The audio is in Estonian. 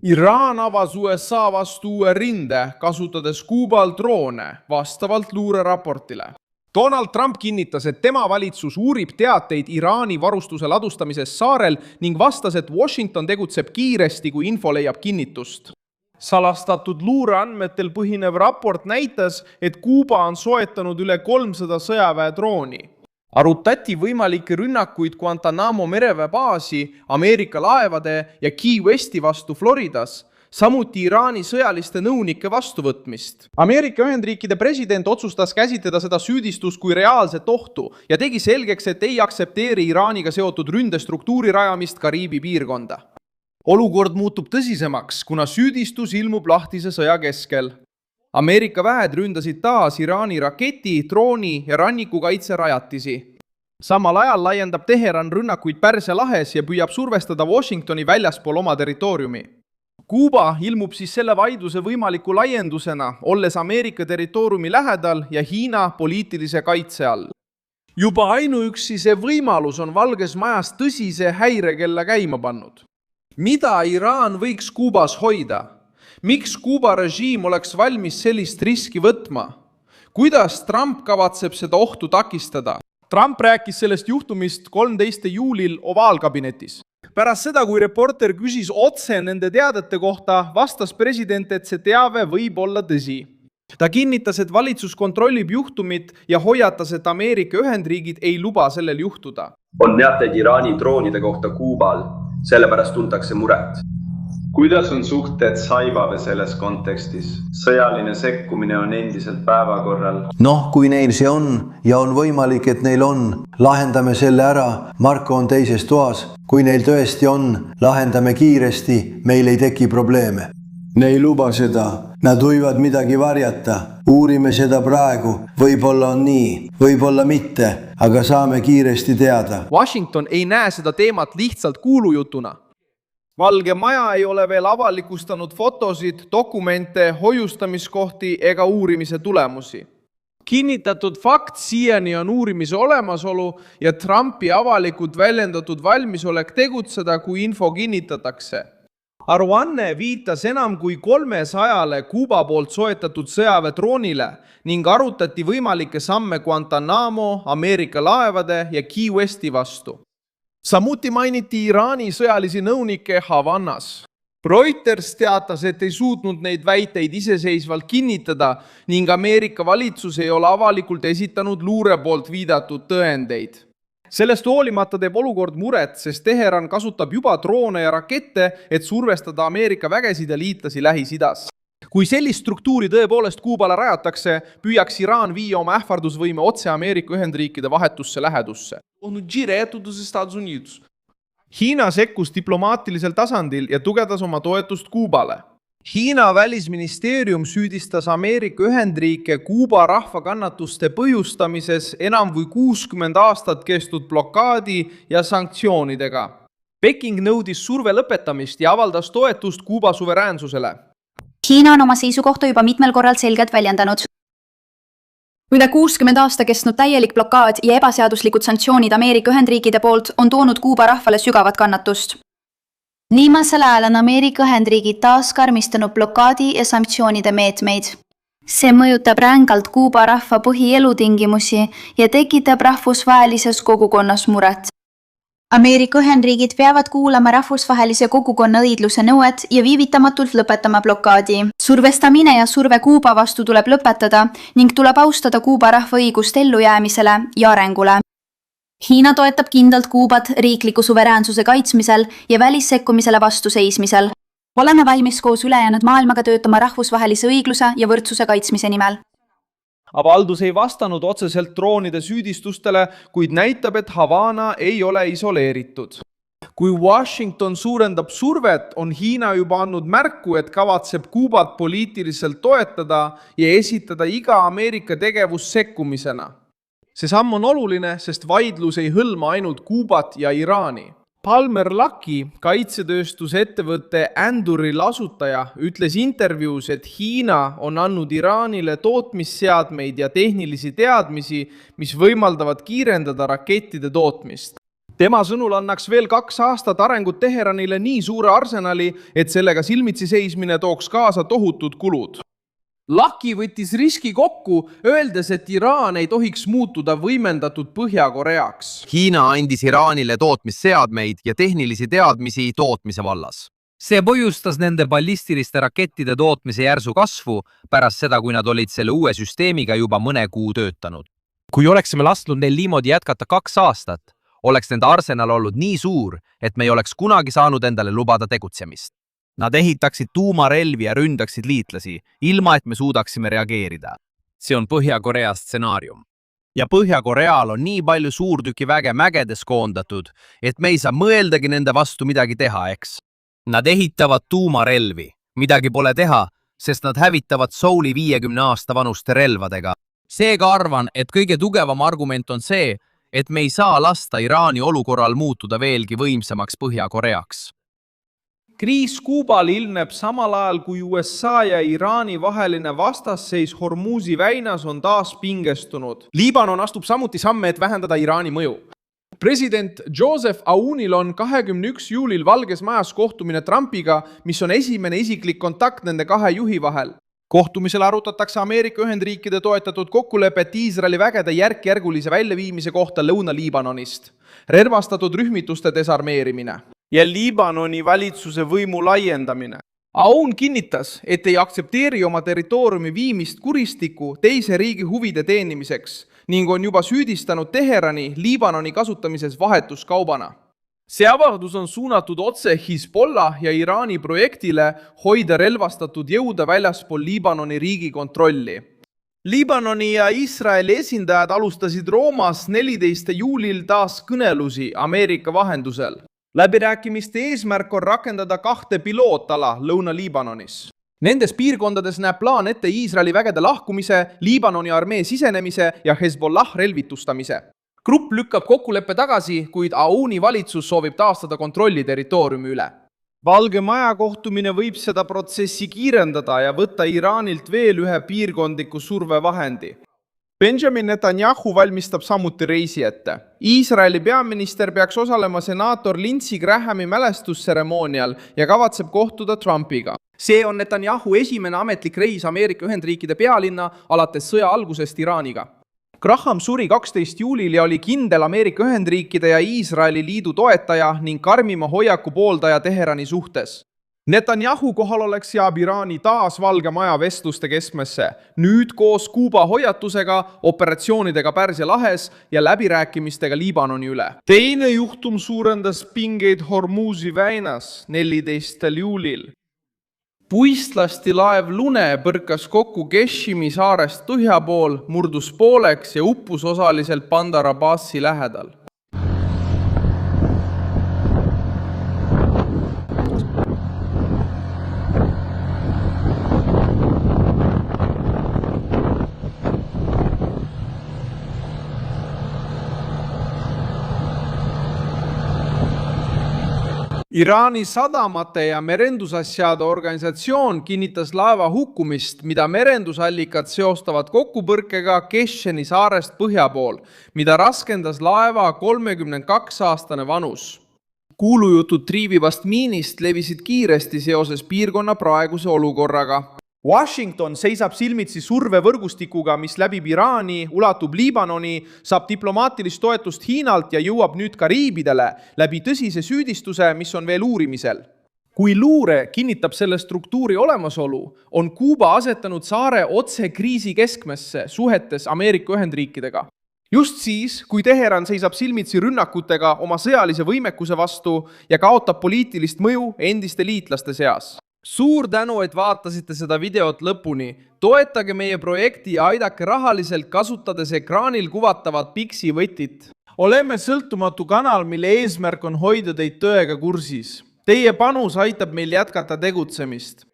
Iraan avas USA vastu uue rinde, kasutades Kuubal droone, vastavalt luureraportile. Donald Trump kinnitas, et tema valitsus uurib teateid Iraani varustuse ladustamisest saarel ning vastas, et Washington tegutseb kiiresti, kui info leiab kinnitust. Salastatud luureandmetel põhinev raport näitas, et Kuuba on soetanud üle 300 sõjaväedrooni. Arutati võimalikke rünnakuid Guantanamo mereväebaasi, Ameerika laevade ja Key Westi vastu Floridas, samuti Iraani sõjaliste nõunike vastuvõtmist. Ameerika Ühendriikide president otsustas käsitleda seda süüdistust kui reaalset ohtu ja tegi selgeks, et ei aktsepteeri Iraaniga seotud ründestruktuuri rajamist Kariibi piirkonda. Olukord muutub tõsisemaks, kuna süüdistus ilmub lahtise sõja keskel. Ameerika väed ründasid taas Iraani raketi, drooni ja rannikukaitserajatisi. Samal ajal laiendab Teheran rünnakuid Pärsia lahes ja püüab survestada Washingtoni väljaspool oma territooriumi. Kuuba ilmub siis selle vaidluse võimaliku laiendusena, olles Ameerika territooriumi lähedal ja Hiina poliitilise kaitse all. Juba ainuüksi see võimalus on Valges Majas tõsise häirekella käima pannud. Mida Iraan võiks Kuubas hoida? Miks Kuuba režiim oleks valmis sellist riski võtma? Kuidas Trump kavatseb seda ohtu takistada? Trump rääkis sellest juhtumist 13. juulil ovaalkabinetis. Pärast seda, kui reporter küsis otse nende teadete kohta, vastas president, et see teave võib olla tõsi. Ta kinnitas, et valitsus kontrollib juhtumit ja hoiatas, et Ameerika Ühendriigid ei luba sellel juhtuda. On teateid Iraani droonide kohta Kuubal, sellepärast tuntakse muret. Kuidas on suhted Saibaga selles kontekstis? Sõjaline sekkumine on endiselt päevakorral. Kui neil see on ja on võimalik, et neil on, lahendame selle ära, Marko on teises toas. Kui neil tõesti on, lahendame kiiresti, meil ei teki probleeme. Ne ei luba seda, nad võivad midagi varjata, uurime seda praegu, võib-olla on nii, võib-olla mitte, aga saame kiiresti teada. Washington ei näe seda teemat lihtsalt kuulujutuna. Valge Maja ei ole veel avalikustanud fotosid, dokumente, hoiustamiskohti ega uurimise tulemusi. Kinnitatud fakt siiani on uurimise olemasolu ja Trumpi avalikult väljendatud valmisolek tegutseda, kui info kinnitatakse. Aruanne viitas enam kui 300 Kuuba poolt soetatud sõjaväedroonile ning arutati võimalikke samme Guantanamo, Ameerika laevade ja Key Westi vastu. Samuti mainiti Iraani sõjalisi nõunike Havannas. Reuters teatas, et ei suutnud neid väiteid iseseisvalt kinnitada ning Ameerika valitsus ei ole avalikult esitanud luure poolt viidatud tõendeid. Sellest hoolimata teeb olukord muret, sest Teheran kasutab juba droone ja rakette, et survestada Ameerika vägesid ja liitlasi Lähis-Idas. Kui sellist struktuuri tõepoolest Kuubale rajatakse, püüaks Iraan viia oma ähvardusvõime otse Ameerika Ühendriikide vahetusse lähedusse. Hiina sekkus diplomaatilisel tasandil ja tugevdas oma toetust Kuubale. Hiina välisministeerium süüdistas Ameerika Ühendriike Kuuba rahva kannatuste põhjustamises enam kui 60 aastat kestnud blokaadi ja sanktsioonidega. Peking nõudis surve lõpetamist ja avaldas toetust Kuuba suveräänsusele. Hiina on oma seisukohta juba mitmel korral selgelt väljendanud. Üle 60 aasta kestnud täielik blokaad ja ebaseaduslikud sanktsioonid Ameerika Ühendriikide poolt on toonud Kuuba rahvale sügavat kannatust. Viimasel ajal on Ameerika Ühendriigid taas karmistanud blokaadi ja sanktsioonide meetmeid. See mõjutab rängalt Kuuba rahva põhielutingimusi ja tekitab rahvusvahelises kogukonnas muret. Ameerika Ühendriigid peavad kuulama rahvusvahelise kogukonna õigluse nõuet ja viivitamatult lõpetama blokaadi. Survestamine ja surve Kuuba vastu tuleb lõpetada ning tuleb austada Kuuba rahva õigust ellujäämisele ja arengule. Hiina toetab kindlalt Kuubat riikliku suveräänsuse kaitsmisel ja välissekkumisele vastu seismisel. Oleme valmis koos ülejäänud maailmaga töötama rahvusvahelise õigluse ja võrdsuse kaitsmise nimel. Avaldus ei vastanud otseselt droonide süüdistustele, kuid näitab, et Havana ei ole isoleeritud. Kui Washington suurendab survet, on Hiina juba andnud märku, et kavatseb Kuubat poliitiliselt toetada ja esitada iga Ameerika tegevus sekkumisena. See samm on oluline, sest vaidlus ei hõlma ainult Kuubat ja Iraani. Palmer Luckey, kaitsetööstusettevõtte Anduril asutaja, ütles intervjuus, et Hiina on andnud Iraanile tootmisseadmeid ja tehnilisi teadmisi, mis võimaldavad kiirendada rakettide tootmist. tema sõnul annaks veel 2 aastat arengut Teheranile nii suure arsenali, et sellega silmitsi seismine tooks kaasa tohutud kulud. Lucky võttis riski kokku, öeldes, et Iraan ei tohiks muutuda võimendatud Põhja-Koreaks. Hiina andis Iraanile tootmisseadmeid ja tehnilisi teadmisi tootmise vallas. See põhjustas nende ballistiliste rakettide tootmise järsu kasvu pärast seda, kui nad olid selle uue süsteemiga juba mõne kuu töötanud. Kui oleksime lasknud neil niimoodi jätkata 2 aastat, oleks nende arsenal olnud nii suur, et me ei oleks kunagi saanud endale lubada tegutsemist. Nad ehitaksid tuumarelvi ja ründaksid liitlasi, ilma et me suudaksime reageerida. See on Põhja-Korea stsenaarium. Ja Põhja-Koreal on nii palju suurtükiväge mägedes koondatud, et me ei saa mõeldagi nende vastu midagi teha, eks. Nad ehitavad tuumarelvi. Midagi pole teha, sest nad hävitavad Souli 50 aasta vanuste relvadega. Seega arvan, et kõige tugevam argument on see, et me ei saa lasta Iraani olukorral muutuda veelgi võimsamaks Põhja-Koreaks. Kriis Kuubal ilmneb samal ajal, kui USA ja Iraani vaheline vastasseis Hormuzi väinas on taas pingestunud. Liibanon astub samuti samme, et vähendada Iraani mõju. President Joseph Aounil on 21. juulil Valges Majas kohtumine Trumpiga, mis on esimene isiklik kontakt nende 2 juhi vahel. Kohtumisel arutatakse Ameerika Ühendriikide toetatud kokkulepet Iisraeli vägede järk-järgulise väljaviimise kohta Lõuna-Liibanonist, relvastatud rühmituste desarmeerimine ja Liibanoni valitsuse võimu laiendamine. Aoun kinnitas, et ei aktsepteeri oma territooriumi viimist kuristiku teise riigi huvide teenimiseks ning on juba süüdistanud Teherani Liibanoni kasutamises vahetuskaubana. See avaldus on suunatud otse Hezbollah ja Iraani projektile hoida relvastatud jõude väljaspool Liibanoni riigi kontrolli. Liibanoni ja Iisraeli esindajad alustasid Roomas 14. juulil taas kõnelusi Ameerika vahendusel. Läbirääkimiste eesmärk on rakendada 2 pilootala Lõuna-Liibanonis. Nendes piirkondades näeb plaan ette Iisraeli vägede lahkumise, Liibanoni armee sisenemise ja Hezbollah relvitustamise. Grupp lükkab kokkuleppe tagasi, kuid Aouni valitsus soovib taastada kontrolli territooriumi üle. Valge Maja kohtumine võib seda protsessi kiirendada ja võtta Iraanilt veel ühe piirkondliku survevahendi. Benjamin Netanyahu valmistab samuti reisi ette. Iisraeli peaminister peaks osalema senaator Lindsey Grahami mälestustseremoonial ja kavatseb kohtuda Trumpiga. See on Netanyahu esimene ametlik reis Ameerika Ühendriikide pealinna alates sõja algusest Iraaniga. Graham suri 12. juulil ja oli kindel Ameerika Ühendriikide ja Iisraeli liidu toetaja ning karmima hoiaku pooldaja Teherani suhtes. Netanyahu kohalolek seab Iraani taas Valge Maja vestluste keskmesse, nüüd koos Kuuba hoiatusega, operatsioonidega Pärsia lahes ja läbirääkimistega Liibanoni üle. Teine juhtum suurendas pingeid Hormuzi väinas 14. juulil. Puistlasti laev Lune põrkas kokku Keshimi saarest põhja pool, murdus pooleks ja uppus osaliselt Bandar Abbasi lähedal. Iraani sadamate ja merendusasjade organisatsioon kinnitas laeva hukkumist, mida merendusallikad seostavad kokkupõrkega Kesheni saarest põhja pool, mida raskendas laeva 32-aastane vanus. Kuulujutud triivivast miinist levisid kiiresti seoses piirkonna praeguse olukorraga. Washington seisab silmitsi survevõrgustikuga, mis läbib Iraani, ulatub Liibanoni, saab diplomaatilist toetust Hiinalt ja jõuab nüüd Kariibidele läbi tõsise süüdistuse, mis on veel uurimisel. Kui luure kinnitab selle struktuuri olemasolu, on Kuuba asetanud saare otse kriisi keskmesse suhetes Ameerika Ühendriikidega. Just siis, kui Teheran seisab silmitsi rünnakutega oma sõjalise võimekuse vastu ja kaotab poliitilist mõju endiste liitlaste seas. Suur tänu, et vaatasite seda videot lõpuni. Toetage meie projekti ja aidake rahaliselt kasutades ekraanil kuvatavat Pixi võtit. Oleme sõltumatu kanal, mille eesmärk on hoida teid tõega kursis. Teie panus aitab meil jätkata tegutsemist.